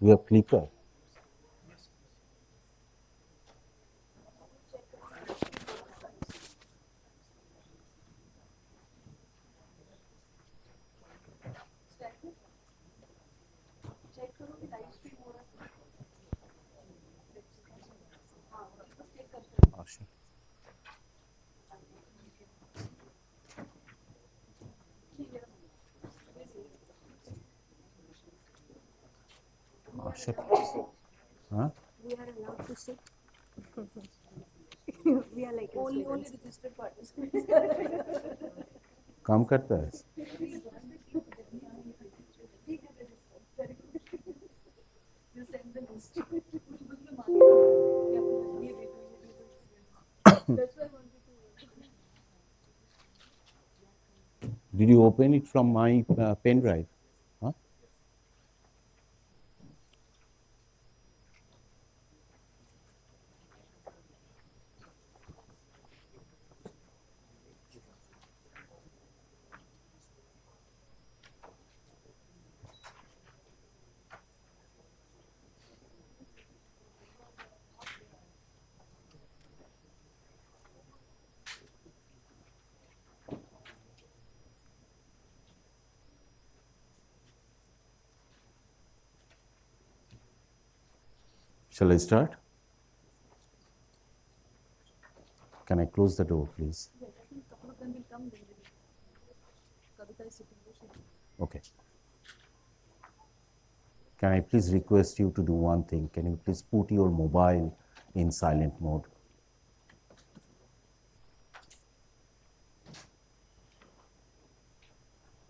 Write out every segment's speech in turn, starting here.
You have clicker. Sure. Sure. Huh? We are allowed to sit. We are like only registered participants. काम करता है. You send the list. That's why I wanted to. Did you open it from my pen drive? Huh? Shall I start? Can I close the door, please? Yes, I think a couple of them will come. Then Kavita is sitting there. Okay. Can I please request you to do one thing? Can you please put your mobile in silent mode?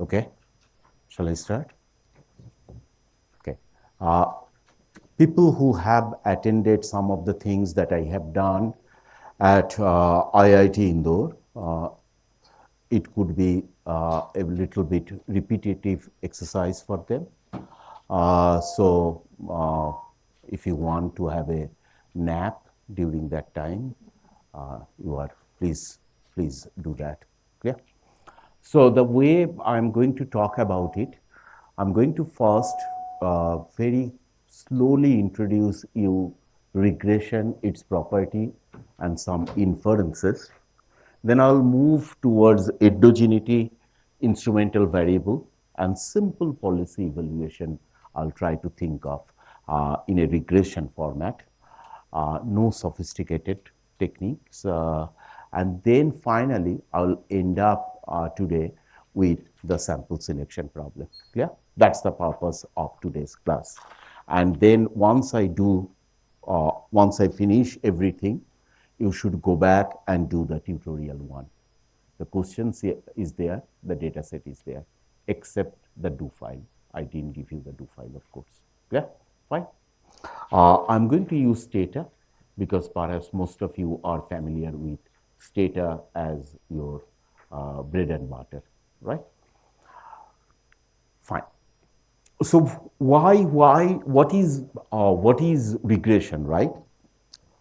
Okay. Shall I start? Okay. People who have attended some of the things that I have done at IIT Indore, it could be a little bit repetitive exercise for them. So if you want to have a nap during that time, you are please do that. Clear? So the way I'm going to talk about it, I'm going to first very slowly introduce you regression, its property, and some inferences. Then I'll move towards endogeneity, instrumental variable, and simple policy evaluation I'll try to think of in a regression format. No sophisticated techniques. And then finally, I'll end up today with the sample selection problem. Clear? That's the purpose of today's class. And then once I finish everything, you should go back and do the tutorial one. The questions is there, the data set is there, except the do file. I didn't give you the do file, of course. Yeah, fine. I'm going to use Stata because perhaps most of you are familiar with Stata as your bread and butter, right? Fine. So what is regression, right?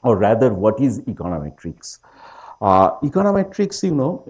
Or rather, what is econometrics? Econometrics,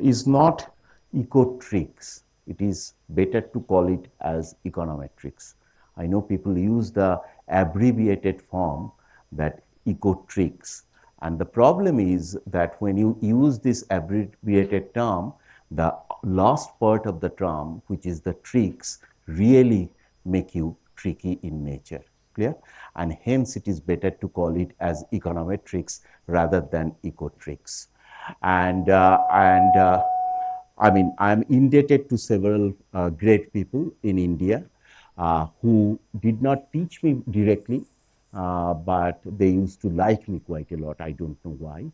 is not ecotricks. It is better to call it as econometrics. I know people use the abbreviated form that ecotricks. And the problem is that when you use this abbreviated term, the last part of the term, which is the tricks, really make you tricky in nature. Clear? And hence it is better to call it as econometrics rather than ecotricks. And I mean, I'm indebted to several great people in India who did not teach me directly, but they used to like me quite a lot. I don't know why.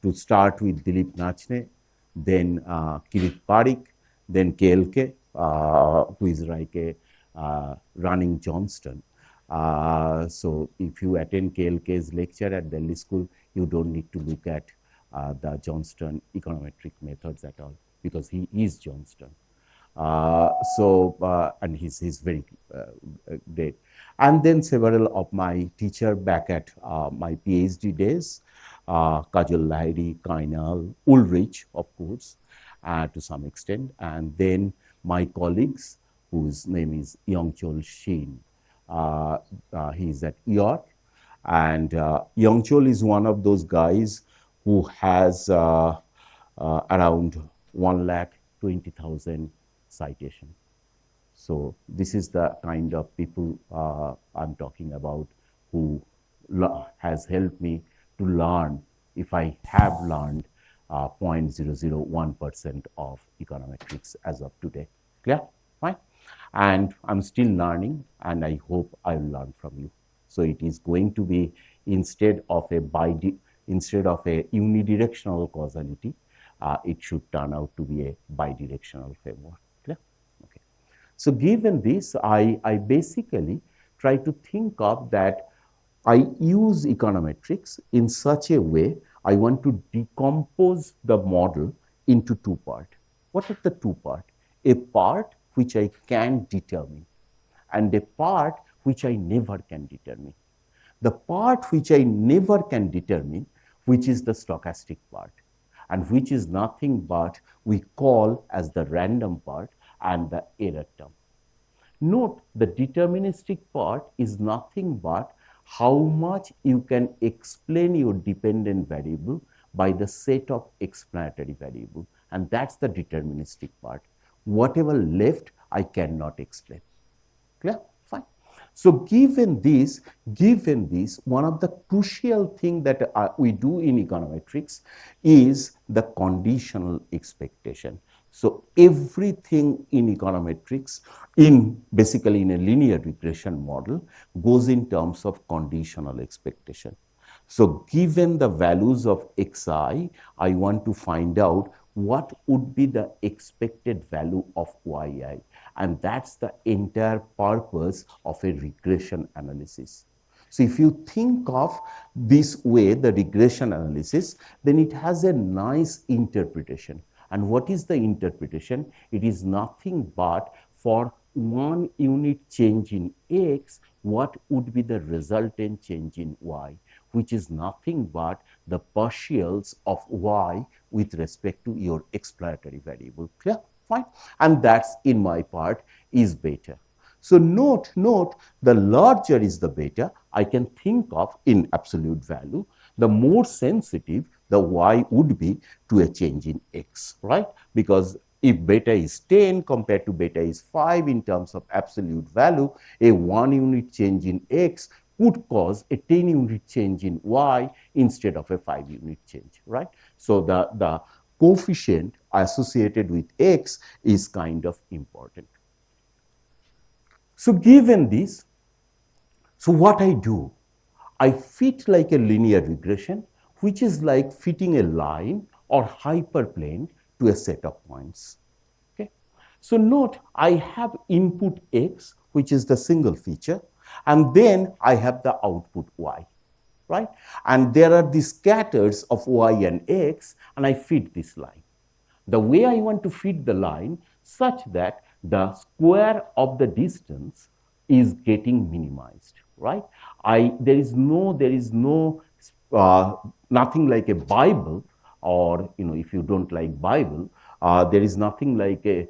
To start with Dilip Nachne, then Kirit Parikh, then KLK, who is like a running Johnston. So if you attend KLK's lecture at Delhi School, you don't need to look at the Johnston econometric methods at all because he is Johnston. And he's very great. And then several of my teacher back at my PhD days, Kajal Lahiri, Kainal, Ulrich, of course, to some extent, and then my colleagues whose name is Yongchol Shin. He's at York. And Youngchol is one of those guys who has around 1,20,000 citation. So this is the kind of people I'm talking about who has helped me to learn, if I have learned 0.001% of econometrics as of today. Clear? Fine. And I'm still learning, and I hope I'll learn from you. So it is going to be instead of a unidirectional causality, it should turn out to be a bidirectional framework. Clear? Okay. So given this, I basically try to think of that I use econometrics in such a way I want to decompose the model into two parts. What are the two parts? A part which I can determine and a part which I never can determine. The part which I never can determine, which is the stochastic part, and which is nothing but we call as the random part and the error term. Note the deterministic part is nothing but how much you can explain your dependent variable by the set of explanatory variable, and that's the deterministic part. Whatever left, I cannot explain. Clear? Fine. So given this, one of the crucial thing that we do in econometrics is the conditional expectation. So everything in econometrics, in basically in a linear regression model, goes in terms of conditional expectation. So given the values of xi, I want to find out what would be the expected value of yi. And that's the entire purpose of a regression analysis. So if you think of this way, the regression analysis, then it has a nice interpretation. And what is the interpretation? It is nothing but for one unit change in x, what would be the resultant change in y, which is nothing but the partials of y with respect to your explanatory variable. Clear? Fine. And that's in my part is beta. So note, the larger is the beta, I can think of in absolute value, the more sensitive the y would be to a change in x, right? Because if beta is 10 compared to beta is 5 in terms of absolute value, a 1 unit change in x could cause a 10 unit change in y instead of a 5 unit change, right? So the coefficient associated with x is kind of important. So given this, so what I do, I fit like a linear regression, which is like fitting a line or hyperplane to a set of points. Okay. So note, I have input x, which is the single feature, and then I have the output y, right? And there are these scatters of y and x, and I fit this line. The way I want to fit the line such that the square of the distance is getting minimized, right? There is no nothing like a Bible, or if you don't like Bible, there is nothing like a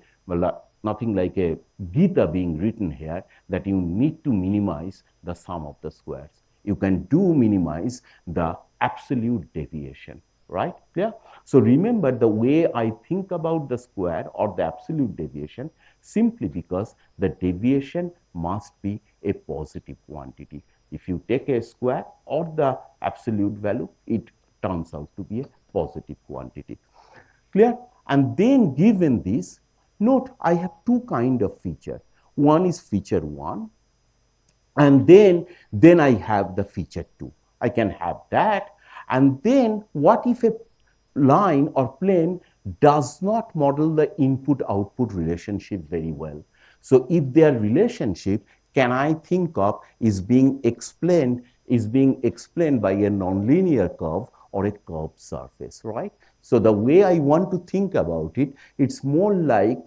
nothing like a Gita being written here that you need to minimize the sum of the squares. You can do minimize the absolute deviation, right? Clear? So remember the way I think about the square or the absolute deviation, simply because the deviation must be a positive quantity. If you take a square or the absolute value, it turns out to be a positive quantity. Clear? And then given this, note I have two kind of feature. One is feature 1, and then I have the feature 2. I can have that. And then what if a line or plane does not model the input output relationship very well? So if their relationship, can I think of, is being explained by a nonlinear curve or a curved surface, right? So the way I want to think about it, it's more like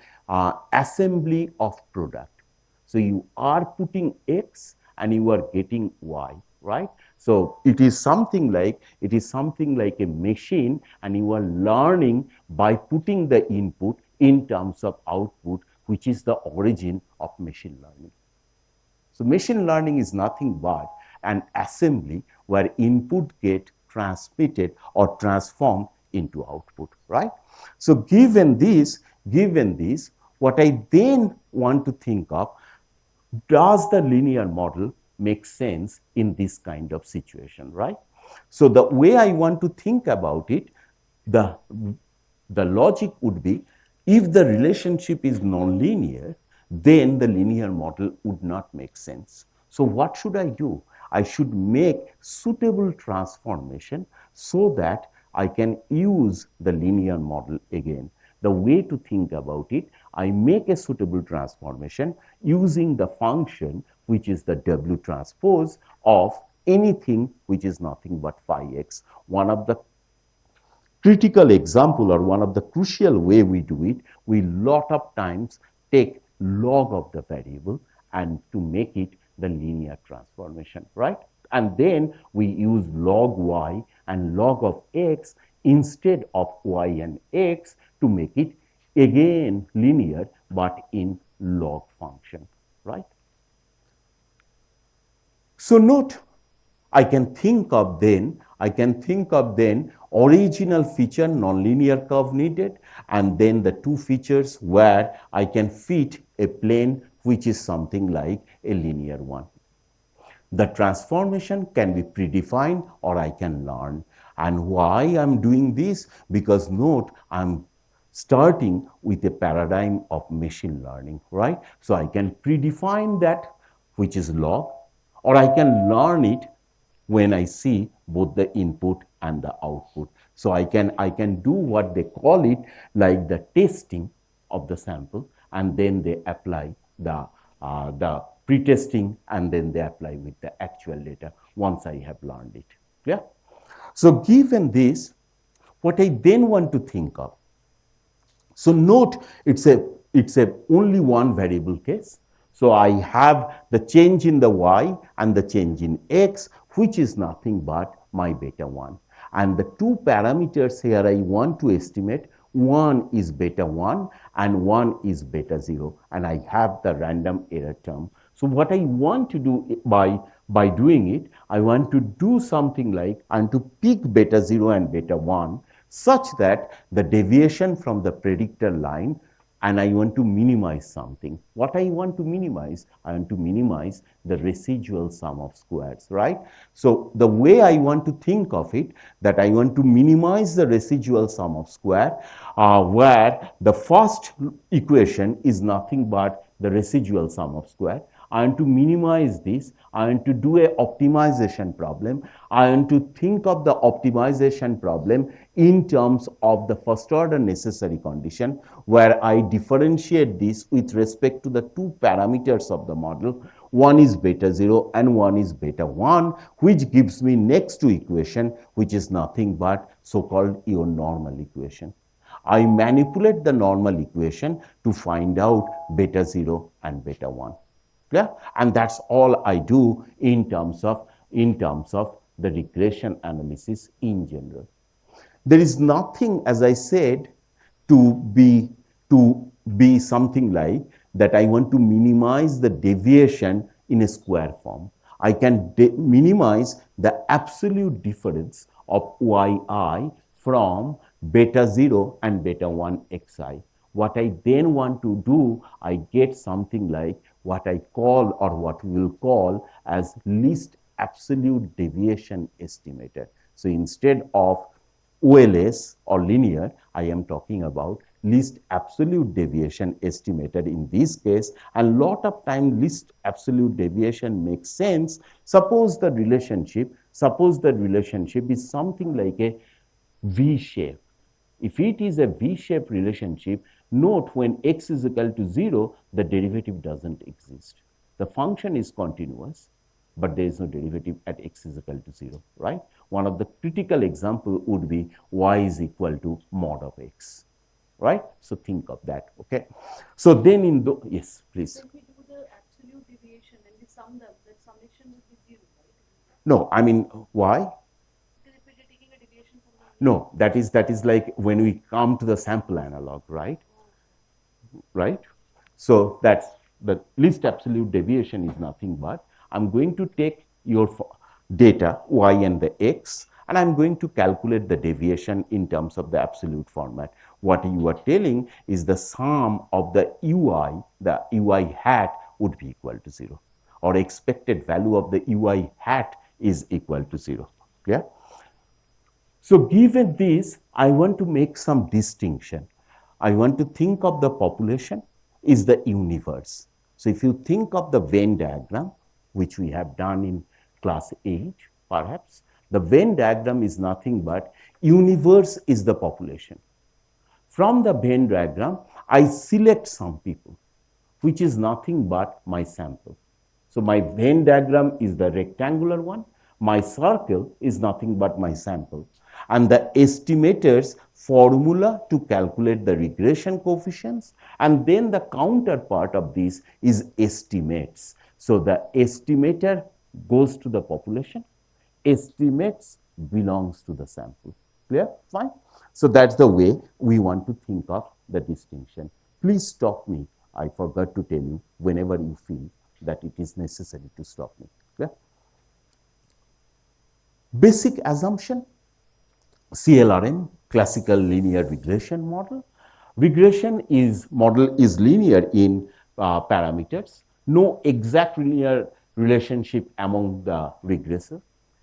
assembly of product. So you are putting x and you are getting y, right? So it is something like a machine, and you are learning by putting the input in terms of output, which is the origin of machine learning. So machine learning is nothing but an assembly where input get transmitted or transformed into output, right? So given this, what I then want to think of, does the linear model make sense in this kind of situation, right? So the way I want to think about it, the, the logic would be, if the relationship is nonlinear, then the linear model would not make sense. So what should I do? I should make suitable transformation so that I can use the linear model again. The way to think about it, I make a suitable transformation using the function which is the W transpose of anything which is nothing but phi x. One of the critical example, or one of the crucial way we do it, we lot of times take log of the variable and to make it the linear transformation, right? And then we use log y and log of x instead of y and x to make it again linear but in log function, right? So note, I can think of then original feature nonlinear curve needed, and then the two features where I can fit a plane which is something like a linear one. The transformation can be predefined or I can learn. And why I'm doing this? Because note, I'm starting with a paradigm of machine learning, right? So I can predefine that, which is log, or I can learn it when I see both the input and the output. So I can do what they call it, like the testing of the sample, and then they apply the pre-testing, and then they apply with the actual data once I have learned it. Yeah. So given this, what I then want to think of, so note, it's a only one variable case. So I have the change in the y and the change in x, which is nothing but my beta 1. And the two parameters here I want to estimate, one is beta 1 and one is beta 0. And I have the random error term. So what I want to do by doing it, I want to do something like, and to pick beta 0 and beta 1 such that the deviation from the predictor line, and I want to minimize something. What I want to minimize? I want to minimize the residual sum of squares, right? So the way I want to think of it, that I want to minimize the residual sum of square, where the first equation is nothing but the residual sum of square. I want to minimize this. I want to do a optimization problem. I want to think of the optimization problem in terms of the first order necessary condition, where I differentiate this with respect to the two parameters of the model. One is beta 0 and one is beta 1, which gives me next to equation, which is nothing but so-called your normal equation. I manipulate the normal equation to find out beta 0 and beta 1. Yeah, and that's all I do in terms of the regression analysis in general. There is nothing, as I said, to be to be something like that. I want to minimize the deviation in a square form. I can minimize the absolute difference of yi from beta 0 and beta 1 xi. What I then want to do, I get something like what I call, or what we will call, as least absolute deviation estimated. So instead of OLS or linear, I am talking about least absolute deviation estimated in this case. And lot of time least absolute deviation makes sense. Suppose the relationship is something like a V shape. If it is a V-shaped relationship, note when x is equal to 0, the derivative doesn't exist. The function is continuous, but there is no derivative at x is equal to 0, right? One of the critical example would be y is equal to mod of x, right? So think of that, okay? So then yes, please. When we do the absolute deviation and we sum them, that summation would be zero, right? No, I mean, why? Because if we are taking a deviation from the mean. No, that is like when we come to the sample analog, right? Oh, Right? So the least absolute deviation is nothing but I'm going to take your data y and the x, and I'm going to calculate the deviation in terms of the absolute format. What you are telling is the sum of the ui hat would be equal to 0, or expected value of the ui hat is equal to 0. Yeah. So given this, I want to make some distinction. I want to think of the population is the universe. So if you think of the Venn diagram, which we have done in class 8, perhaps, the Venn diagram is nothing but universe is the population. From the Venn diagram, I select some people, which is nothing but my sample. So my Venn diagram is the rectangular one. My circle is nothing but my sample. And the estimator's formula to calculate the regression coefficients, and then the counterpart of this is estimates. So the estimator goes to the population, estimates belongs to the sample. Clear? Fine. So that's the way we want to think of the distinction. Please stop me. I forgot to tell you whenever you feel that it is necessary to stop me. Clear? Basic assumption, CLRM, classical linear regression model. Regression model is linear in parameters. No exact linear relationship among the regressor,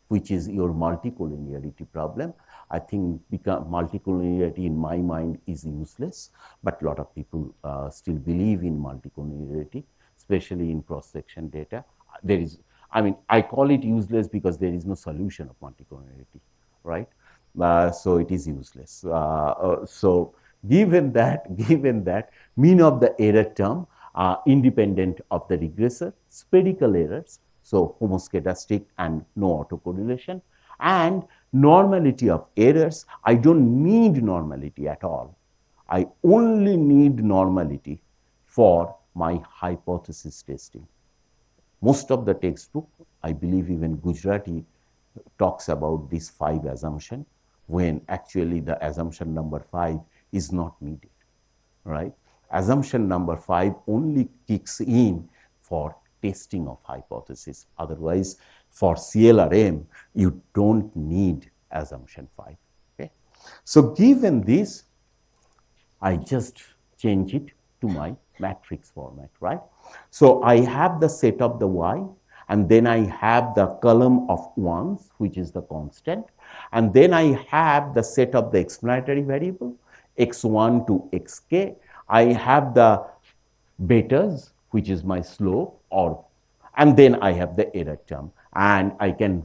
which is your multicollinearity problem. I think multicollinearity in my mind is useless, but a lot of people still believe in multicollinearity, especially in cross-section data. There is, I mean, I call it useless because there is no solution of multicollinearity, right? So it is useless. So given that, given that mean of the error term independent of the regressor, spherical errors, so homoscedastic and no autocorrelation, and normality of errors, I don't need normality at all. I only need normality for my hypothesis testing. Most of the textbook, I believe even Gujarati talks about these 5 assumptions, when actually the assumption number 5 is not needed, right? Assumption number 5 only kicks in for testing of hypothesis. Otherwise, for CLRM, you don't need assumption 5. Okay? So given this, I just change it to my matrix format, right? So I have the set of the y, and then I have the column of ones, which is the constant, and then I have the set of the explanatory variable, x1 to xk. I have the betas, which is my slope, and then I have the error term. And I can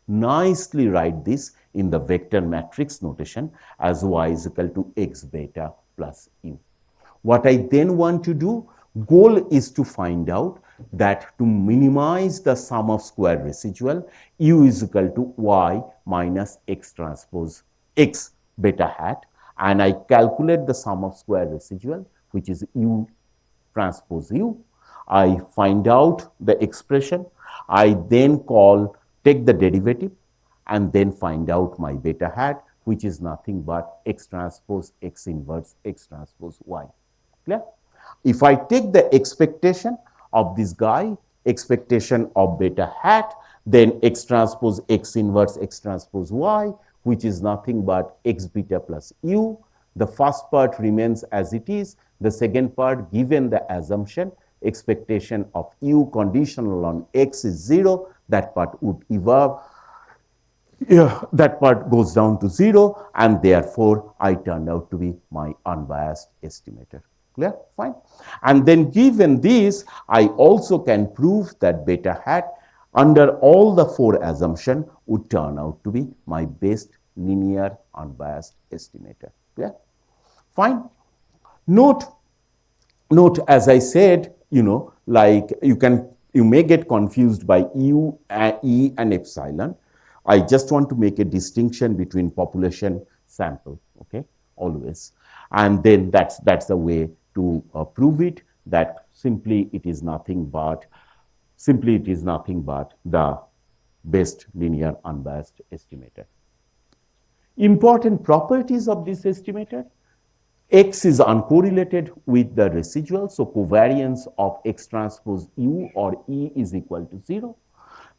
nicely write this in the vector matrix notation as y is equal to x beta plus u. What I then want to do, goal is to find out that to minimize the sum of square residual, u is equal to y minus x transpose x beta hat, and I calculate the sum of square residual, which is u transpose u. I find out the expression. I then take the derivative and then find out my beta hat, which is nothing but x transpose x inverse x transpose y. Clear? If I take the expectation of this guy, expectation of beta hat, then x transpose x inverse x transpose y, which is nothing but x beta plus u. The first part remains as it is. The second part, given the assumption, expectation of u conditional on x is 0, that part would evolve. Yeah, that part goes down to 0, and therefore I turned out to be my unbiased estimator. Clear? Fine. And then given this, I also can prove that beta hat under all the 4 assumptions would turn out to be my best linear unbiased estimator. Clear? Fine. Note, as I said, like you may get confused by U, E, and epsilon. I just want to make a distinction between population sample, okay, always. And then that's the way to prove it, that simply it is nothing but the best linear unbiased estimator. Important properties of this estimator. X is uncorrelated with the residual, so covariance of X transpose U or E is equal to 0.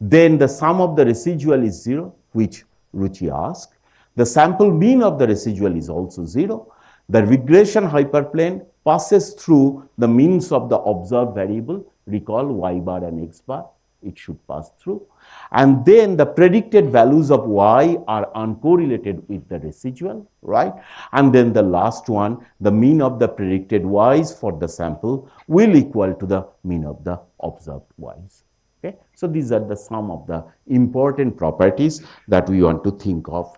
Then the sum of the residual is 0, which Ruchi asked. The sample mean of the residual is also 0. The regression hyperplane passes through the means of the observed variable, recall y bar and x bar, it should pass through. And then the predicted values of y are uncorrelated with the residual, right? And then the last one, the mean of the predicted y's for the sample will equal to the mean of the observed y's. Okay? So these are the some of the important properties that we want to think of,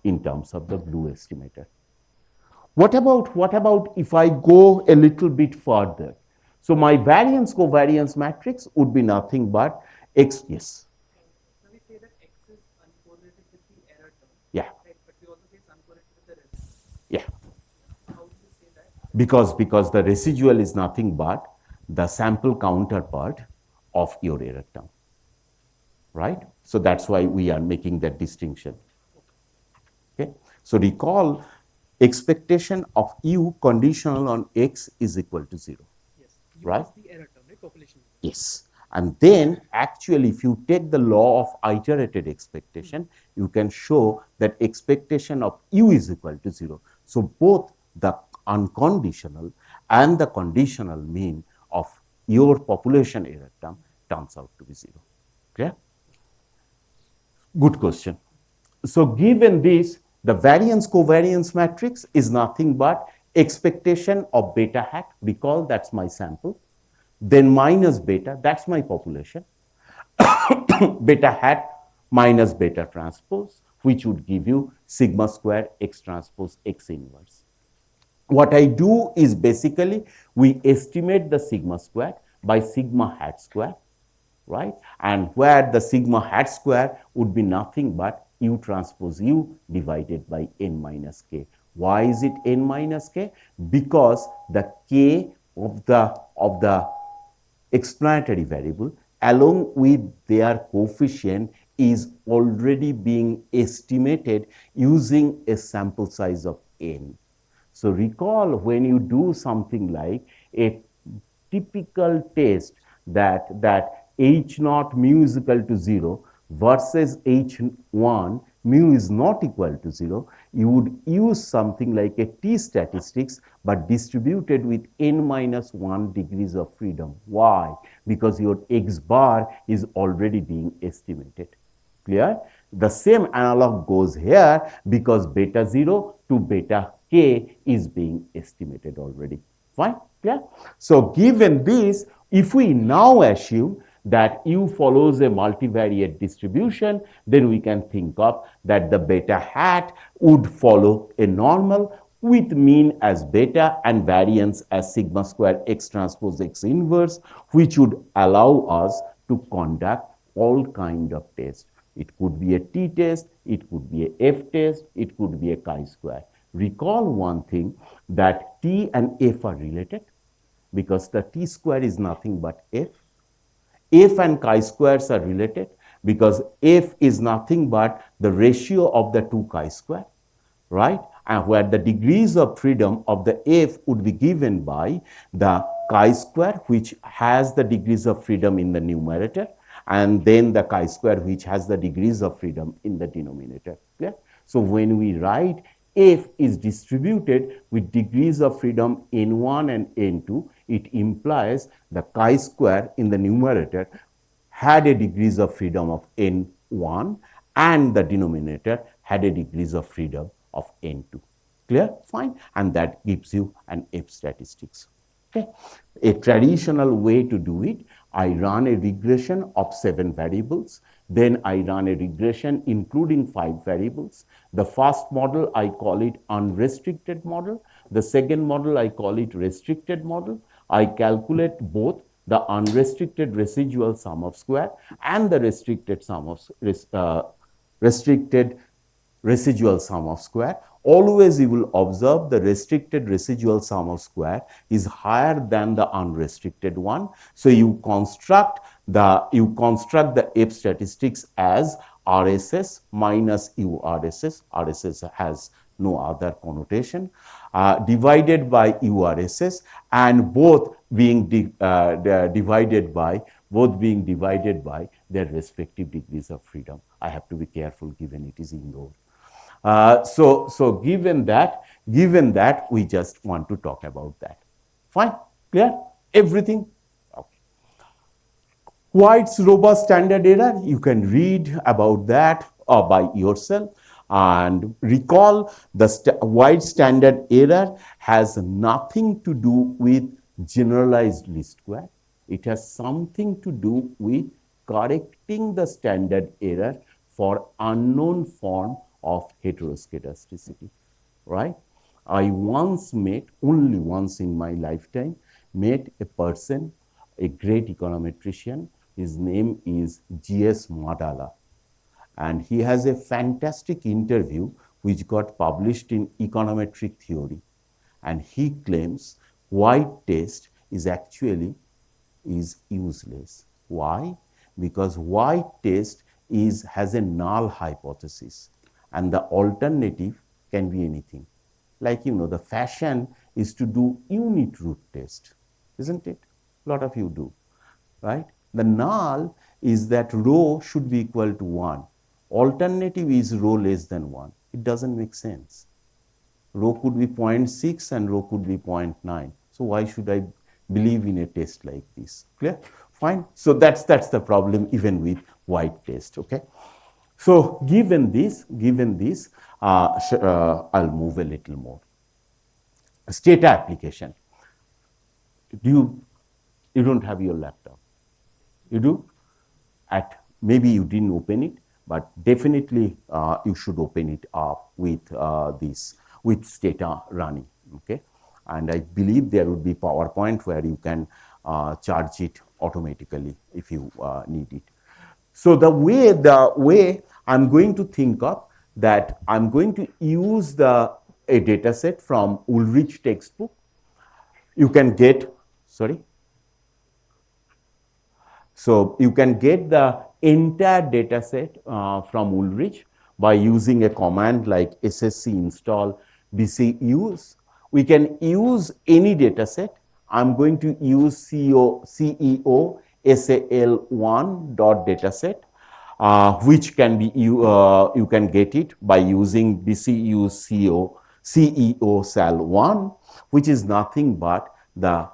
in terms of the blue estimator. What about if I go a little bit further? So my variance covariance matrix would be nothing but x. Yes. So we say that X is uncorrelated with the error term, Yeah. right? But we also say it's uncorrelated with the residual. Yeah. How do we say that? Because the residual is nothing but the sample counterpart of your error term, right? So that's why we are making that distinction. Okay. So recall expectation of u conditional on x is equal to 0. Yes. U Right? is the error term, right? Population. Yes. And then actually, if you take the law of iterated expectation, you can show that expectation of u is equal to 0. So both the unconditional and the conditional mean of your population error term turns out to be 0. Clear? Good question. So given this, the variance covariance matrix is nothing but expectation of beta hat. Recall that's my sample. Then minus beta, that's my population. Beta hat minus beta transpose, which would give you sigma square x transpose x inverse. What I do is basically we estimate the sigma square by sigma hat square, right? And where the sigma hat square would be nothing but u transpose u divided by n minus k. Why is it n minus k? Because the k of the explanatory variable along with their coefficient is already being estimated using a sample size of n. So recall when you do something like a typical test that h naught mu is equal to 0 versus h1 mu is not equal to 0, you would use something like a t statistics but distributed with n minus 1 degrees of freedom. Why? Because your x bar is already being estimated. Clear? The same analog goes here because beta 0 to beta k is being estimated already. Fine? Clear? So given this, if we now assume that u follows a multivariate distribution, then we can think of that the beta hat would follow a normal with mean as beta and variance as sigma square x transpose x inverse, which would allow us to conduct all kind of tests. It could be a t-test, it could be a f-test, it could be a chi-square. Recall one thing, that t and f are related because the t-square is nothing but f. F and chi-squares are related because f is nothing but the ratio of the two chi-square, right? And where the degrees of freedom of the f would be given by the chi-square, which has the degrees of freedom in the numerator, and then the chi-square, which has the degrees of freedom in the denominator. Clear? So when we write f is distributed with degrees of freedom n1 and n2, it implies the chi-square in the numerator had a degrees of freedom of n1 and the denominator had a degrees of freedom of n2. Clear? Fine. And that gives you an f statistics. Okay. A traditional way to do it, I run a regression of 7 variables. Then I run a regression including 5 variables. The first model, I call it unrestricted model. The second model, I call it restricted model. I calculate both the unrestricted residual sum of square and the restricted residual sum of square. Always you will observe the restricted residual sum of square is higher than the unrestricted one. So you construct the F statistics as RSS minus URSS. RSS has no other connotation, divided by URSS, and both being divided by their respective degrees of freedom. I have to be careful given it is indoor. So given that, we just want to talk about that. Fine, clear? Everything? Okay. White's robust standard error, you can read about that by yourself and recall the White standard error has nothing to do with generalized least square. It has something to do with correcting the standard error for unknown form of heteroscedasticity, right? I once met, only once in my lifetime, met a person, a great econometrician. His name is G.S. Madala. And he has a fantastic interview which got published in Econometric Theory. And he claims white test is actually is useless. Why? Because white test has a null hypothesis, and the alternative can be anything. Like, the fashion is to do unit root test, isn't it? A lot of you do, right? The null is that rho should be equal to 1. Alternative is rho less than 1. It doesn't make sense. Rho could be 0.6 and rho could be 0.9. So why should I believe in a test like this? Clear? Fine. So that's the problem even with white test. Okay. So given this, I'll move a little more. Stata application. You don't have your laptop? You do? Maybe you didn't open it, but definitely you should open it up with with Stata running. Okay, and I believe there would be PowerPoint where you can charge it automatically if you need it. So the way I'm going to think of that, I'm going to use a data set from Ulrich textbook. You can get, sorry. So you can get the entire data set from Ulrich by using a command like ssc install bcuse. We can use any data set. I'm going to use CEO SAL1 dot data set, which can be you can get it by using bcuse CEO SAL1, which is nothing but the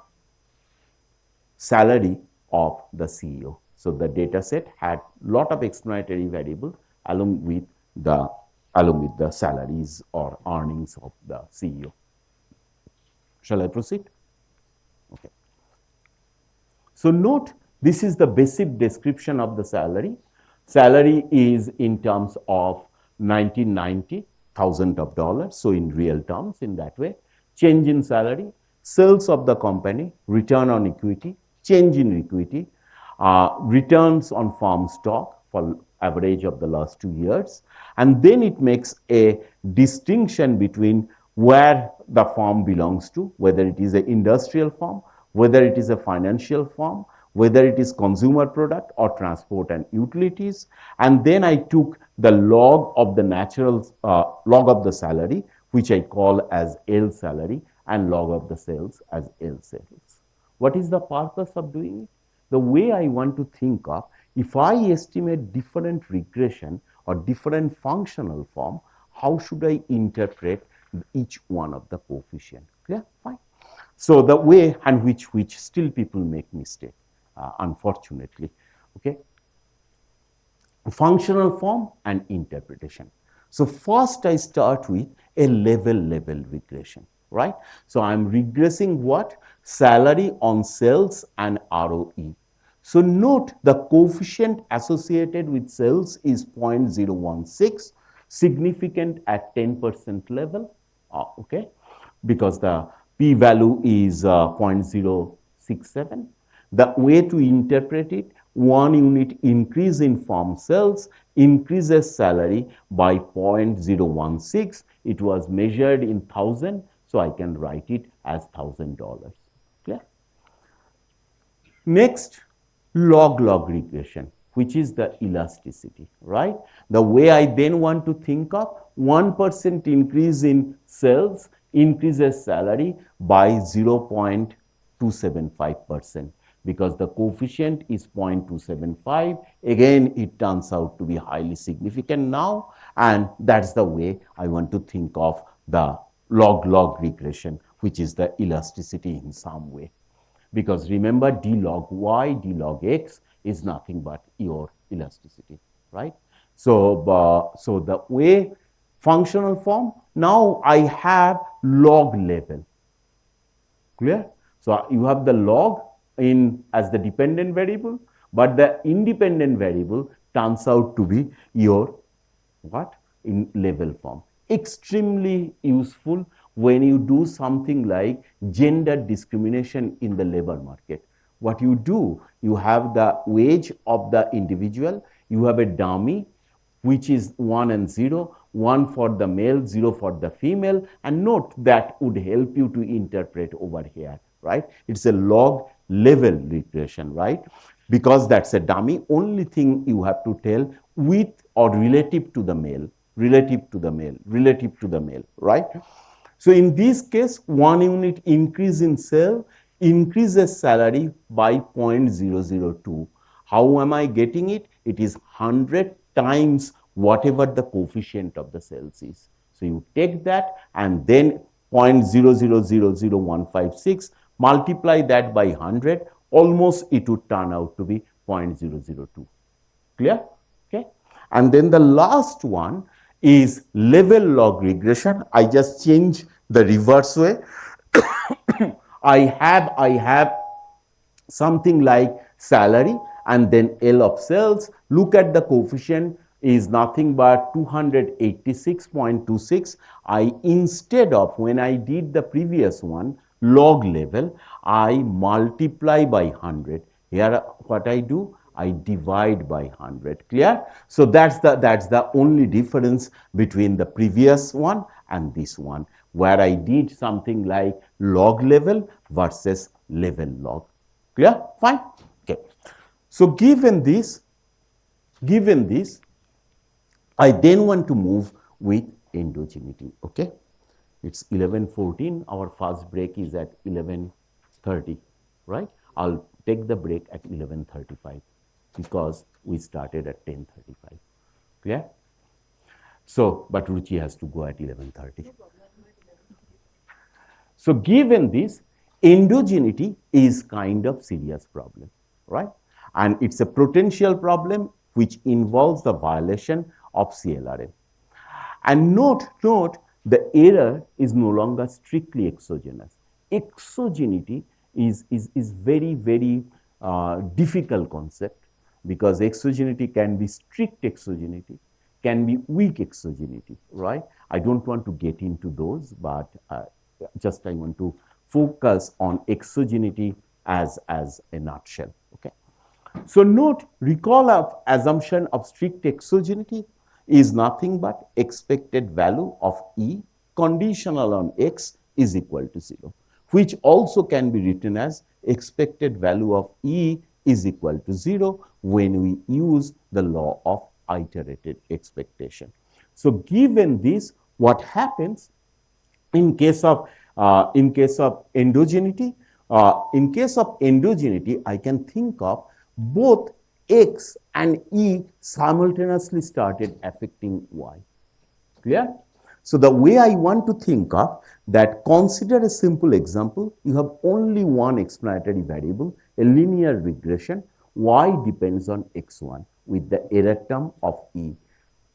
salary of the CEO. So the data set had lot of explanatory variables along with the salaries or earnings of the CEO. Shall I proceed? Okay. So note, this is the basic description of the salary. Salary is in terms of 1990, thousand of dollars. So in real terms, in that way, change in salary, sales of the company, return on equity, change in equity, returns on farm stock for average of the last 2 years. And then it makes a distinction between where the farm belongs to, whether it is an industrial farm, whether it is a financial firm, whether it is consumer product or transport and utilities. And then I took the log of the log of the salary, which I call as L salary, and log of the sales as L sales. What is the purpose of doing it? The way I want to think of, if I estimate different regression or different functional form, how should I interpret each one of the coefficient? Clear? Fine. So the way and which still people make mistake, unfortunately. Okay. Functional form and interpretation. So first I start with a level regression, right? So I'm regressing what? Salary on sales and ROE. So note the coefficient associated with sales is 0.016, significant at 10% level, okay, because the p-value is 0.067. The way to interpret it, 1 unit increase in firm sales increases salary by 0.016. It was measured in 1,000, so I can write it as $1,000. Clear? Next, log regression. which is the elasticity, right? The way I then want to think of 1% increase in sales increases salary by 0.275% because the coefficient is 0.275. Again, it turns out to be highly significant now, and that's the way I want to think of the log-log regression, which is the elasticity in some way. Because remember, d log y, d log x is nothing but your elasticity, right? So the way functional form, now I have log level. Clear? So you have the log in as the dependent variable, but the independent variable turns out to be your what? In level form. Extremely useful when you do something like gender discrimination in the labor market. What you do, you have the wage of the individual, you have a dummy which is 1 and 0, 1 for the male, 0 for the female, and note that would help you to interpret over here, right? It's a log level regression, right? Because that's a dummy, only thing you have to tell with or relative to the male, relative to the male, relative to the male, right? So in this case, 1 unit increase in sale increases salary by 0.002. How am I getting it? It is 100 times whatever the coefficient of the sales is. So you take that and then 0.0000156, multiply that by 100, almost it would turn out to be 0.002. Clear? Okay. And then the last one is level log regression. I just change the reverse way. I have something like salary and then L of sales. Look at the coefficient is nothing but 286.26. I, instead of when I did the previous one, log level, I multiply by 100. Here what I do, I divide by 100. Clear? So that's the only difference between the previous one and this one, where I did something like log level versus level log. Clear? Fine. Okay. So given this, I then want to move with endogeneity. Okay. It's 11:14. Our first break is at 11:30, right? I'll take the break at 11:35 because we started at 10:35. Clear? So, but Ruchi has to go at 11:30. So given this, endogeneity is kind of serious problem, right? And it's a potential problem which involves the violation of CLRM. And note, the error is no longer strictly exogenous. Exogeneity is very, very difficult concept because exogeneity can be strict exogeneity, can be weak exogeneity, right? I don't want to get into those, but just I want to focus on exogeneity as a nutshell, okay? So note, recall of assumption of strict exogeneity is nothing but expected value of E conditional on X is equal to 0, which also can be written as expected value of E is equal to 0 when we use the law of iterated expectation. So given this, what happens in case of endogeneity? In case of endogeneity, I can think of both X and E simultaneously started affecting Y. Clear? So the way I want to think of that, consider a simple example. You have only one explanatory variable, a linear regression. Y depends on X1 with the error term of E.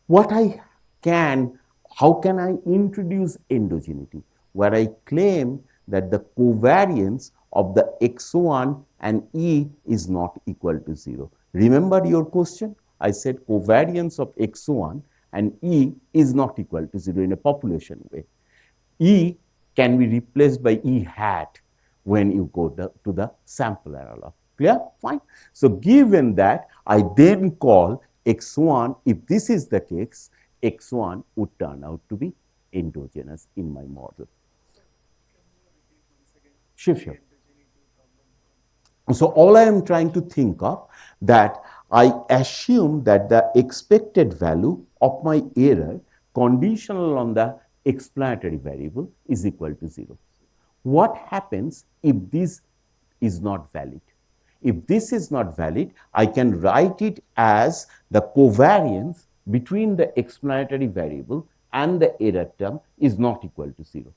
What I can, how can I introduce endogeneity? Where I claim that the covariance of the X1 and E is not equal to 0. Remember your question? I said covariance of X1 and E is not equal to 0 in a population way. E can be replaced by E hat when you go to the sample analog. Clear? Fine. So given that, I then call X1, if this is the case, X1 would turn out to be endogenous in my model. Sure. So all I am trying to think of that I assume that the expected value of my error conditional on the explanatory variable is equal to 0. What happens if this is not valid? If this is not valid, I can write it as the covariance between the explanatory variable and the error term is not equal to 0.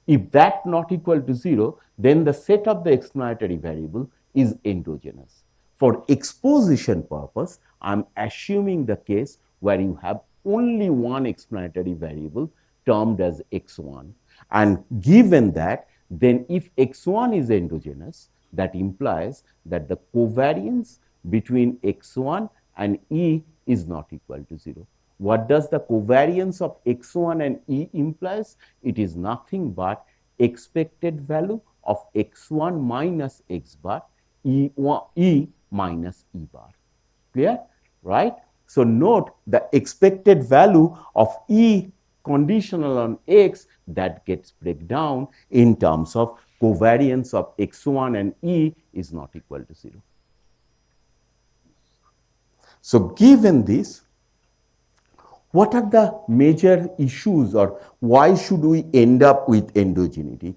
If that not equal to 0, then the set of the explanatory variable is endogenous. For exposition purpose, I'm assuming the case where you have only one explanatory variable termed as x1. And given that, then if x1 is endogenous, that implies that the covariance between x1 and E is not equal to 0. What does the covariance of x1 and E implies? It is nothing but expected value of x1 minus x bar E minus E bar. Clear? Right? So note the expected value of E conditional on x that gets break down in terms of covariance of x1 and E is not equal to 0. So given this, what are the major issues or why should we end up with endogeneity?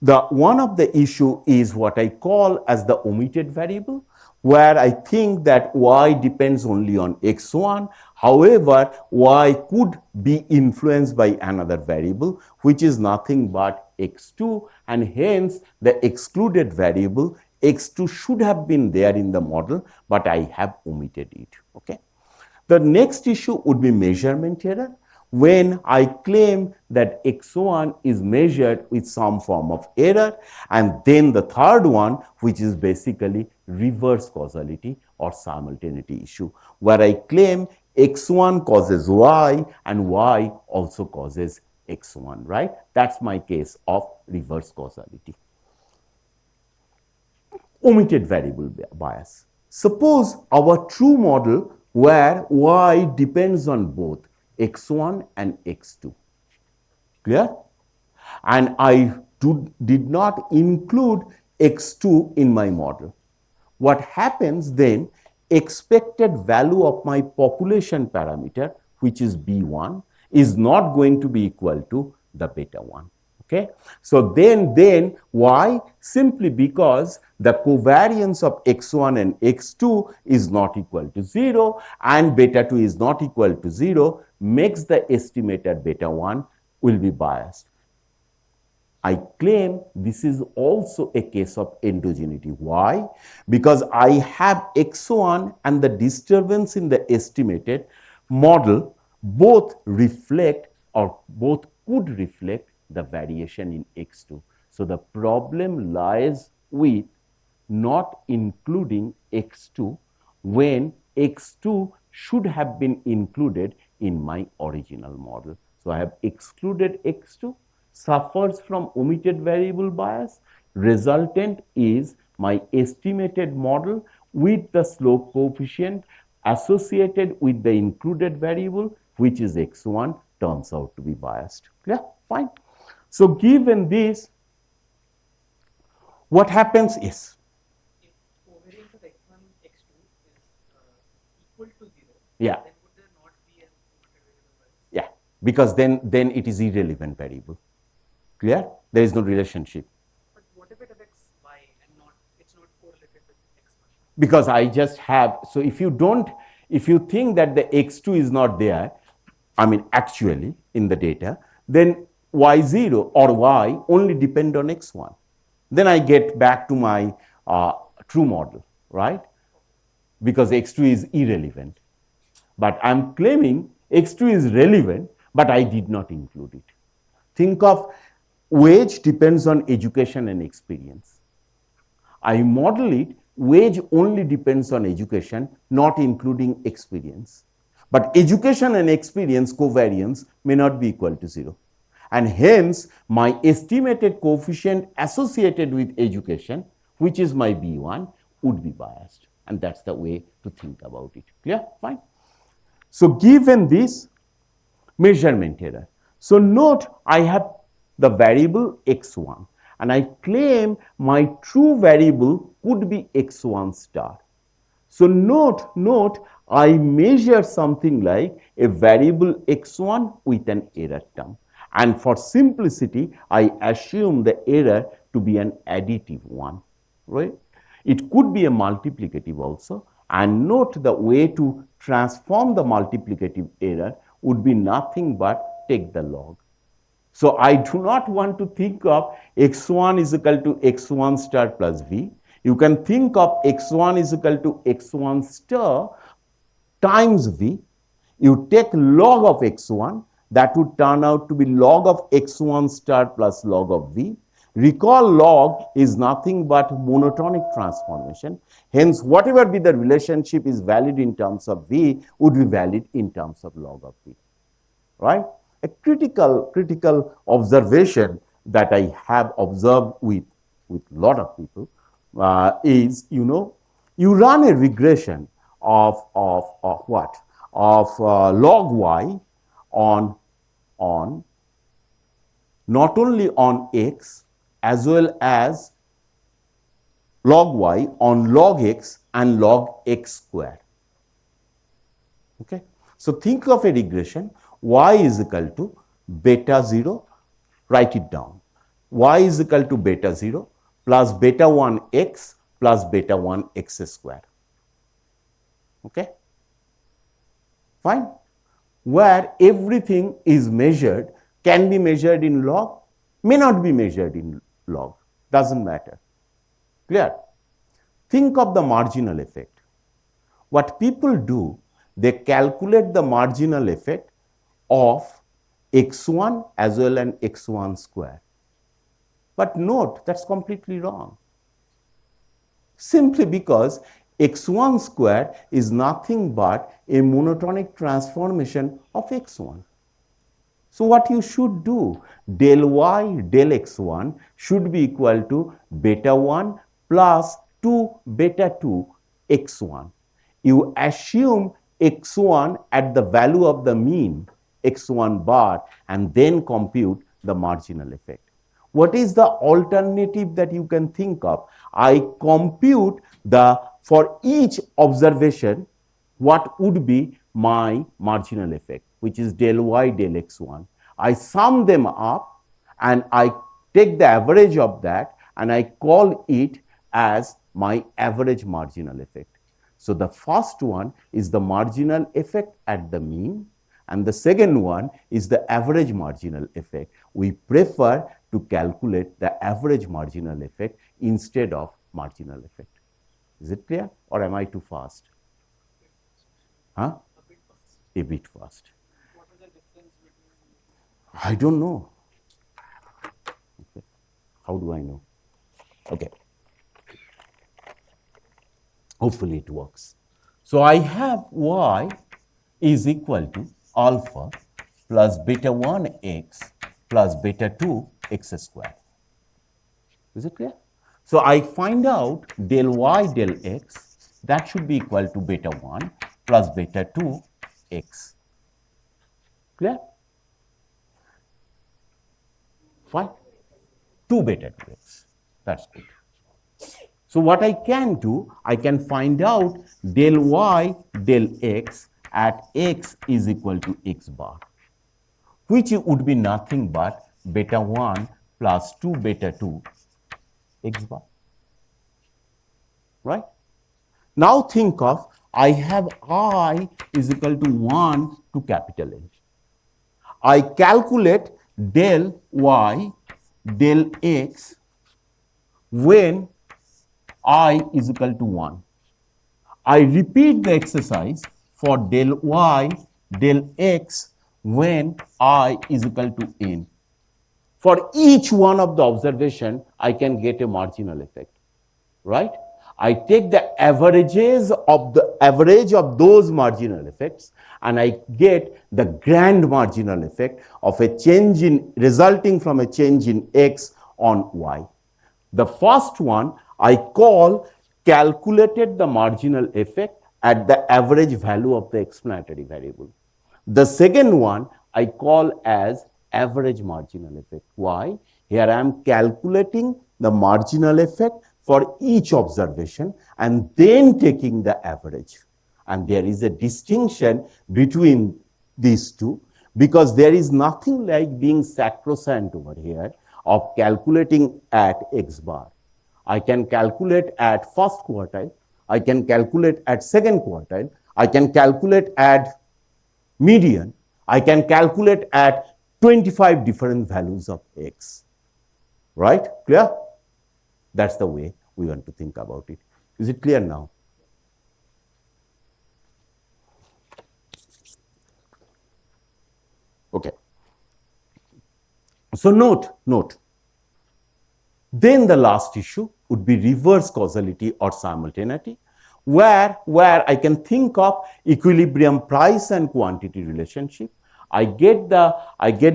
The one of the issue is what I call as the omitted variable, where I think that y depends only on x1. However, y could be influenced by another variable, which is nothing but x2, and hence the excluded variable x2 should have been there in the model, but I have omitted it. Okay. The next issue would be measurement error. When I claim that x1 is measured with some form of error, and then the third one, which is basically reverse causality or simultaneity issue, where I claim x1 causes y and y also causes x1, right? That's my case of reverse causality. Omitted variable bias. Suppose our true model where y depends on both x1 and x2. Clear? And I did not include x2 in my model. What happens then, expected value of my population parameter, which is B1, is not going to be equal to the beta 1. Okay. So then why? Simply because the covariance of x1 and x2 is not equal to 0 and beta 2 is not equal to 0 makes the estimated beta 1 will be biased. I claim this is also a case of endogeneity. Why? Because I have x1 and the disturbance in the estimated model both reflect or both could reflect the variation in x2. So the problem lies with not including x2 when x2 should have been included in my original model. So I have excluded x2, suffers from omitted variable bias. Resultant is my estimated model with the slope coefficient associated with the included variable, which is x1, turns out to be biased. Yeah, fine. So given this, what happens is, If covariance of x1, x2 is equal to 0, yeah, then would there not be an omitted variable bias? yeah, because then it is irrelevant variable. Clear? There is no relationship. But what if it affects y and not it's not correlated with x1? Because I just have, so if you think that the x2 is not there, I mean actually in the data, then y0 or y only depend on x1. Then I get back to my true model, right? Because x2 is irrelevant. But I'm claiming x2 is relevant, but I did not include it. Think of wage depends on education and experience. I model it, wage only depends on education, not including experience. But education and experience covariance may not be equal to 0. And hence, my estimated coefficient associated with education, which is my B1, would be biased. And that's the way to think about it. Clear? Fine. So given this, measurement error. So note I have the variable x1 and I claim my true variable could be x1 star. So note, I measure something like a variable x1 with an error term. And for simplicity, I assume the error to be an additive one, right? It could be a multiplicative also. And note the way to transform the multiplicative error would be nothing but take the log. So I do not want to think of x1 is equal to x1 star plus v. You can think of x1 is equal to x1 star times v. You take log of x1, that would turn out to be log of x1 star plus log of v. Recall log is nothing but monotonic transformation. Hence, whatever be the relationship is valid in terms of v would be valid in terms of log of v, right? A critical observation that I have observed with a lot of people is, you run a regression of what? Of log y on, on not only on x as well as log y on log x and log x square. Okay. So think of a regression. Y is equal to beta 0. Write it down. Y is equal to beta 0 plus beta 1 x plus beta 1 x square. Okay. Fine. Where everything is measured, can be measured in log, may not be measured in log. Doesn't matter. Clear? Think of the marginal effect. What people do, they calculate the marginal effect of x1 as well as x1 square. But note, that's completely wrong. Simply because x1 square is nothing but a monotonic transformation of x1. So what you should do, del y del x1 should be equal to beta 1 plus 2 beta 2 x1. You assume x1 at the value of the mean, x1 bar, and then compute the marginal effect. What is the alternative that you can think of? I compute for each observation, what would be my marginal effect, which is del y del x1. I sum them up and I take the average of that and I call it as my average marginal effect. So the first one is the marginal effect at the mean, and the second one is the average marginal effect. We prefer to calculate the average marginal effect instead of marginal effect. Is it clear, or am I too fast? Huh? A bit fast. What is the difference between? I don't know. Okay. How do I know? Okay. Hopefully it works. So I have y is equal to alpha plus beta 1 x plus beta 2 x square. Is it clear? So I find out del y del x, that should be equal to beta 1 plus beta 2 x. Clear? Fine. 2 beta 2x. That's good. So what I can do, I can find out del y del x at x is equal to x bar, which would be nothing but beta 1 plus 2 beta 2 x bar. Right? Now think of, I have I is equal to 1 to capital N. I calculate del y del x when I is equal to 1. I repeat the exercise for del y del x when I is equal to n. For each one of the observation, I can get a marginal effect, right? I take the averages of the average of those marginal effects and I get the grand marginal effect of a change in resulting from a change in x on y. The first one I call calculated the marginal effect at the average value of the explanatory variable. The second one I call as average marginal effect. Why? Here I am calculating the marginal effect for each observation and then taking the average. And there is a distinction between these two because there is nothing like being sacrosanct over here of calculating at X bar. I can calculate at first quartile, I can calculate at second quartile, I can calculate at median, I can calculate at 25 different values of X. Right? Clear? That's the way we want to think about it. Is it clear now? Okay. So note. Then the last issue would be reverse causality or simultaneity, where I can think of equilibrium price and quantity relationship. I get the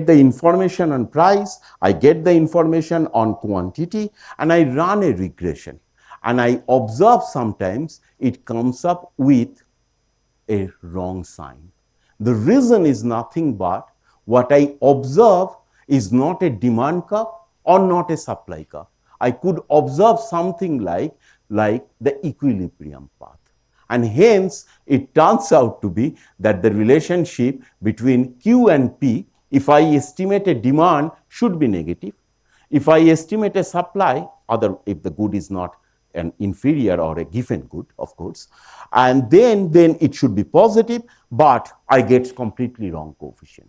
information on price, I get the information on quantity, and I run a regression. And I observe sometimes it comes up with a wrong sign. The reason is nothing but what I observe is not a demand curve or not a supply curve. I could observe something like the equilibrium path. And hence, it turns out to be that the relationship between Q and P, if I estimate a demand, should be negative. If I estimate a supply, if the good is not an inferior or a given good, of course, and then it should be positive, but I get completely wrong coefficient.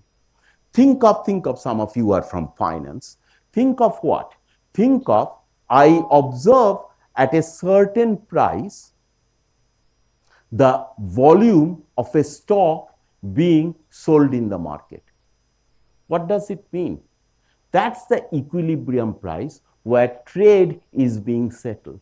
Think of some of you are from finance. Think of what? Think of I observe at a certain price the volume of a stock being sold in the market. What does it mean? That's the equilibrium price where trade is being settled.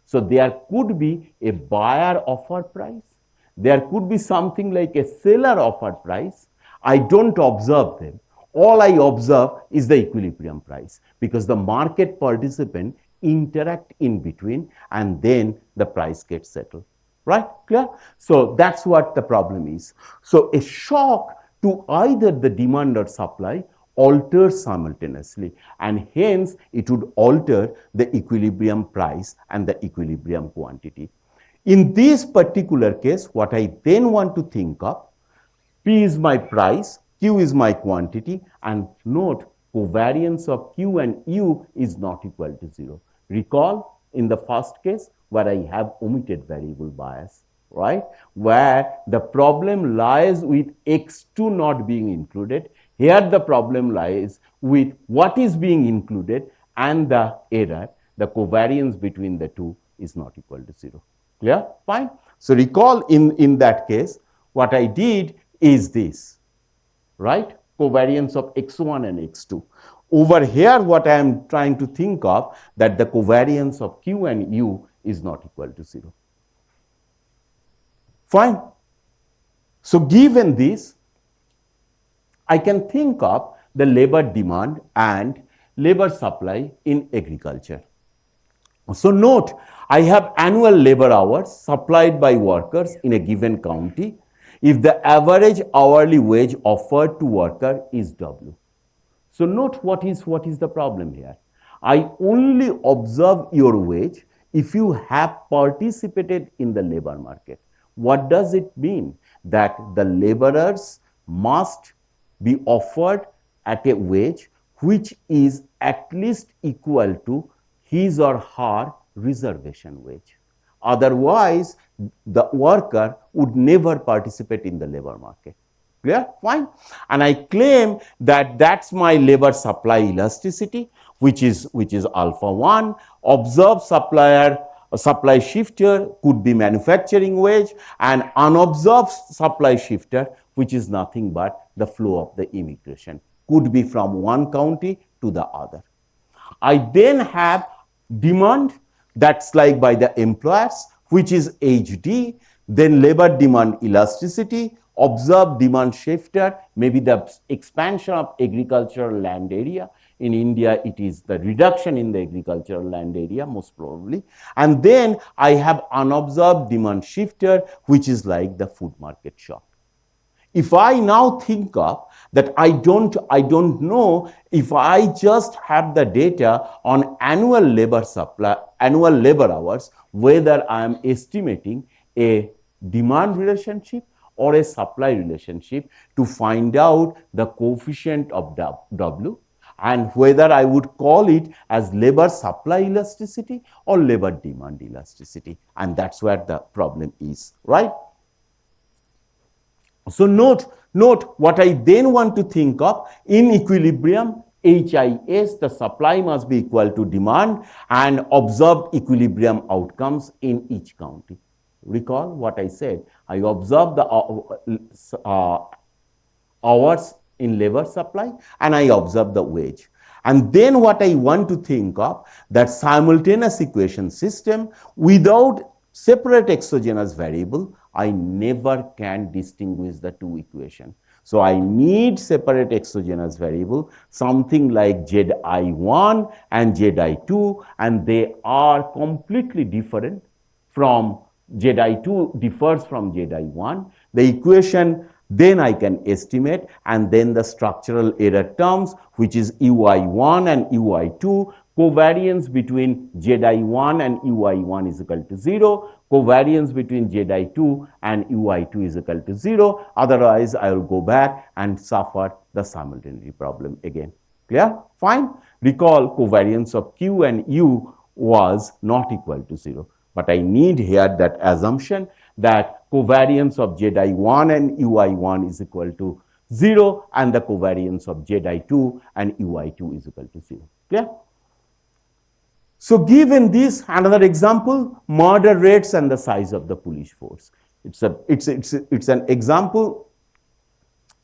So there could be a buyer offer price. There could be something like a seller offer price. I don't observe them. All I observe is the equilibrium price because the market participant interact in between and then the price gets settled. Right? Clear? So that's what the problem is. So a shock to either the demand or supply alters simultaneously, and hence it would alter the equilibrium price and the equilibrium quantity. In this particular case, what I then want to think of, P is my price, Q is my quantity, and note covariance of Q and U is not equal to 0. Recall in the first case where I have omitted variable bias, right? Where the problem lies with X2 not being included. Here the problem lies with what is being included and the error. The covariance between the two is not equal to 0. Clear? Fine. So recall in that case, what I did is this, right? Covariance of X1 and X2. Over here, what I am trying to think of, that the covariance of Q and U is not equal to 0. Fine. So given this, I can think of the labor demand and labor supply in agriculture. So note, I have annual labor hours supplied by workers in a given county if the average hourly wage offered to worker is W. So note what is the problem here. I only observe your wage if you have participated in the labor market. What does it mean? That the laborers must be offered at a wage which is at least equal to his or her reservation wage. Otherwise, the worker would never participate in the labor market. Clear? Fine. And I claim that that's my labor supply elasticity, which is alpha 1. Observed supply shifter could be manufacturing wage, and unobserved supply shifter, which is nothing but the flow of the immigration, could be from one county to the other. I then have demand that's like by the employers, which is HD, then labor demand elasticity, observed demand shifter, maybe the expansion of agricultural land area. In India, it is the reduction in the agricultural land area, most probably. And then I have unobserved demand shifter, which is like the food market shock. If I now think of that, I don't know if I just have the data on annual labor supply, annual labor hours, whether I am estimating a demand relationship or a supply relationship to find out the coefficient of W, and whether I would call it as labor supply elasticity or labor demand elasticity. And that's where the problem is, right? So note what I then want to think of in equilibrium. HIS, the supply must be equal to demand, and observed equilibrium outcomes in each county. Recall what I said. I observe the hours in labor supply and I observe the wage. And then what I want to think of, that simultaneous equation system without separate exogenous variable, I never can distinguish the two equations. So I need separate exogenous variable, something like Zi1 and Zi2, and they are completely different from Zi2 differs from Zi1. The equation then I can estimate, and then the structural error terms, which is Ui1 and Ui2, covariance between Zi1 and Ui1 is equal to 0, covariance between Zi2 and Ui2 is equal to 0. Otherwise, I will go back and suffer the simultaneity problem again. Clear? Fine. Recall covariance of Q and U was not equal to 0. But I need here that assumption that covariance of Zi1 and Ui1 is equal to 0, and the covariance of Zi2 and Ui2 is equal to 0. Clear? So given this, another example, murder rates and the size of the police force. It's an example.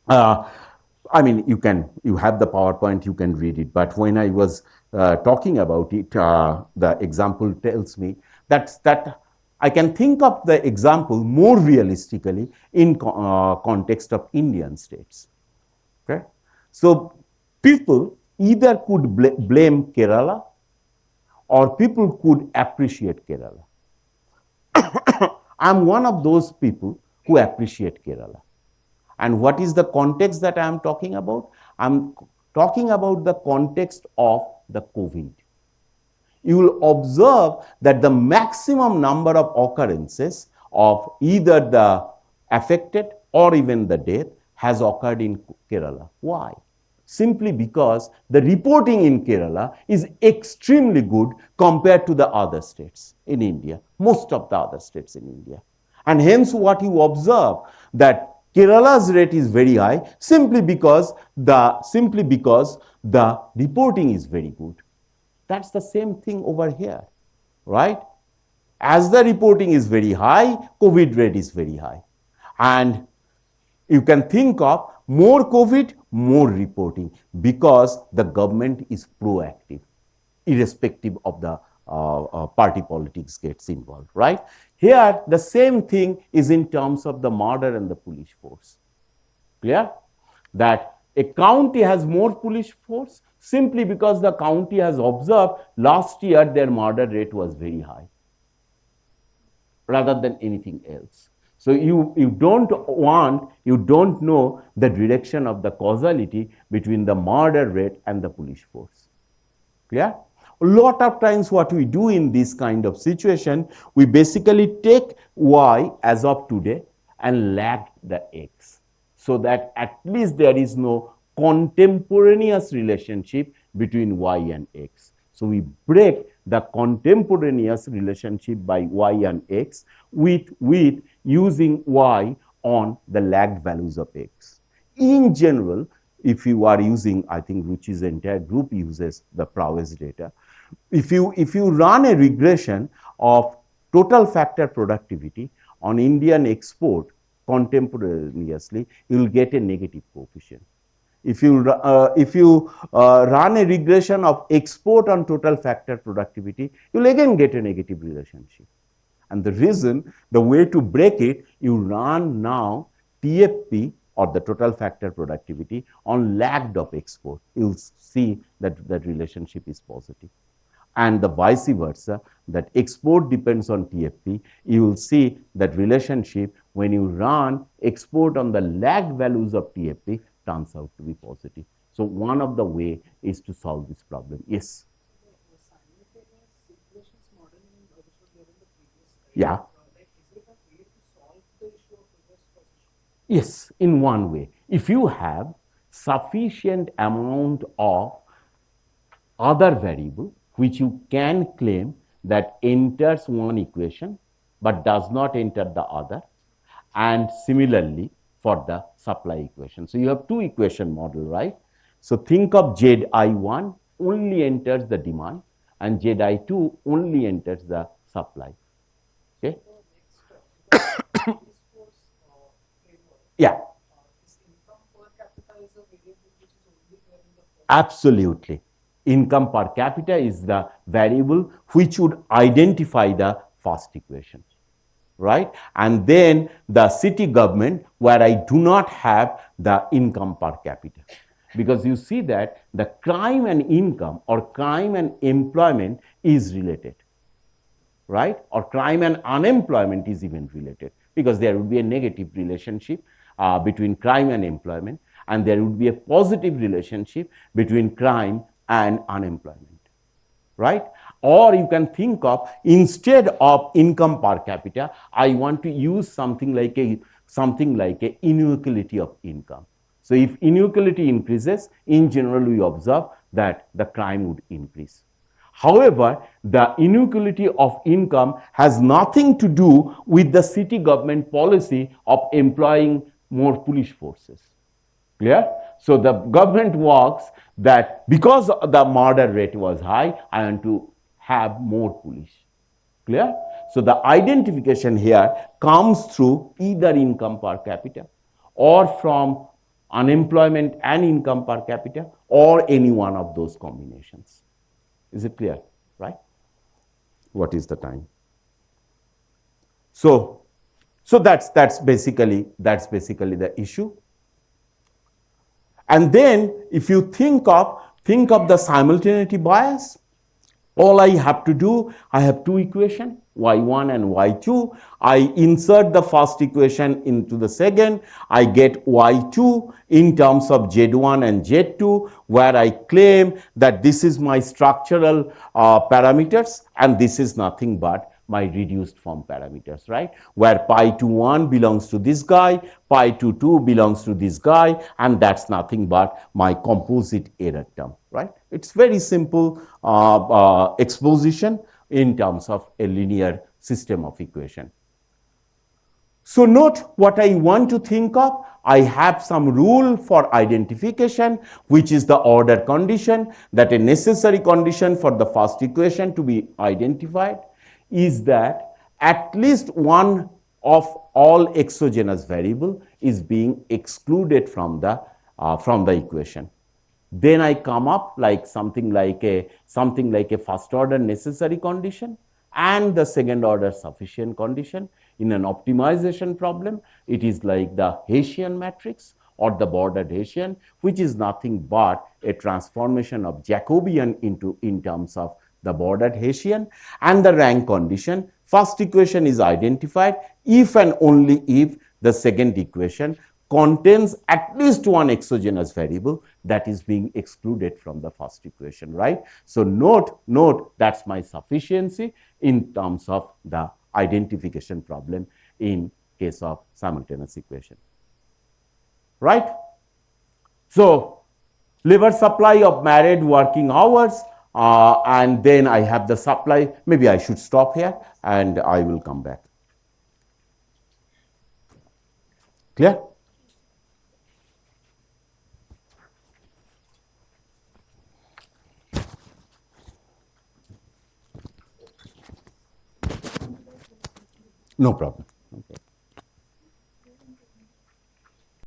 I mean, you have the PowerPoint, you can read it. But when I was talking about it, the example tells me that I can think of the example more realistically in context of Indian states. Okay, so people either could blame Kerala or people could appreciate Kerala. I'm one of those people who appreciate Kerala. And what is the context that I am talking about? I'm talking about the context of the COVID. You will observe that the maximum number of occurrences of either the affected or even the death has occurred in Kerala. Why? Simply because the reporting in Kerala is extremely good compared to the other states in India, most of the other states in India. And hence what you observe, that Kerala's rate is very high simply because the reporting is very good. That's the same thing over here, right? As the reporting is very high, COVID rate is very high. And you can think of more COVID, more reporting, because the government is proactive, irrespective of the party politics gets involved, right? Here, the same thing is in terms of the murder and the police force. Clear? That a county has more police force simply because the county has observed last year their murder rate was very high, rather than anything else. So you don't know the direction of the causality between the murder rate and the police force. Clear? A lot of times what we do in this kind of situation, we basically take Y as of today and lag the X, so that at least there is no contemporaneous relationship between Y and X. So we break the contemporaneous relationship by Y and X with using Y on the lagged values of X. In general, if you are using, I think Ruchi's entire group uses the prowess data. If you run a regression of total factor productivity on Indian export contemporaneously, you will get a negative coefficient. If you run a regression of export on total factor productivity, you will again get a negative relationship. And the reason, the way to break it, you run now TFP, or the total factor productivity, on lagged of export. You'll see that that relationship is positive. And the vice versa, that export depends on TFP, you will see that relationship when you run export on the lagged values of TFT turns out to be positive. So one of the way is to solve this problem. Yes. The simultaneous equations modeling which was there in the previous slide. Yeah. Like, is it a way to solve the issue of reverse position? Yes, in one way. If you have sufficient amount of other variable which you can claim that enters one equation but does not enter the other, and similarly for the supply equation. So you have two equation model, right? So think of Zi1 only enters the demand and Zi2 only enters the supply. Okay? The next, because this was framework, Yeah, this income per capita is a variable which is only there in the first. absolutely. Income per capita is the variable which would identify the first equation, right? And then the city government, where I do not have the income per capita. Because you see that the crime and income or crime and employment is related, right? Or crime and unemployment is even related, because there would be a negative relationship between crime and employment, and there would be a positive relationship between crime and unemployment, right? Or you can think of, instead of income per capita, I want to use something like a inequality of income. So if inequality increases, in general we observe that the crime would increase. However, the inequality of income has nothing to do with the city government policy of employing more police forces. Clear? So the government works that because the murder rate was high, I want to have more police. Clear? So the identification here comes through either income per capita or from unemployment and income per capita or any one of those combinations. Is it clear? Right? What is the time? So, that's basically the issue. And then if you think of the simultaneity bias, all I have to do, I have two equations, y1 and y2. I insert the first equation into the second. I get y2 in terms of z1 and z2, where I claim that this is my structural parameters and this is nothing but my reduced form parameters, right? Where pi to 1 belongs to this guy, pi to 2 belongs to this guy, and that's nothing but my composite error term, right? It's very simple exposition in terms of a linear system of equation. So note what I want to think of. I have some rule for identification, which is the order condition, that a necessary condition for the first equation to be identified is that at least one of all exogenous variable is being excluded from the equation. Then I come up like something like a first order necessary condition and the second order sufficient condition. In an optimization problem, it is like the Hessian matrix or the bordered Hessian, which is nothing but a transformation of Jacobian in terms of the bordered Hessian. And the rank condition, first equation is identified if and only if the second equation contains at least one exogenous variable that is being excluded from the first equation, right? So note that's my sufficiency in terms of the identification problem in case of simultaneous equation, right? So labor supply of married working hours, and then I have the supply. Maybe I should stop here and I will come back. Clear? No problem.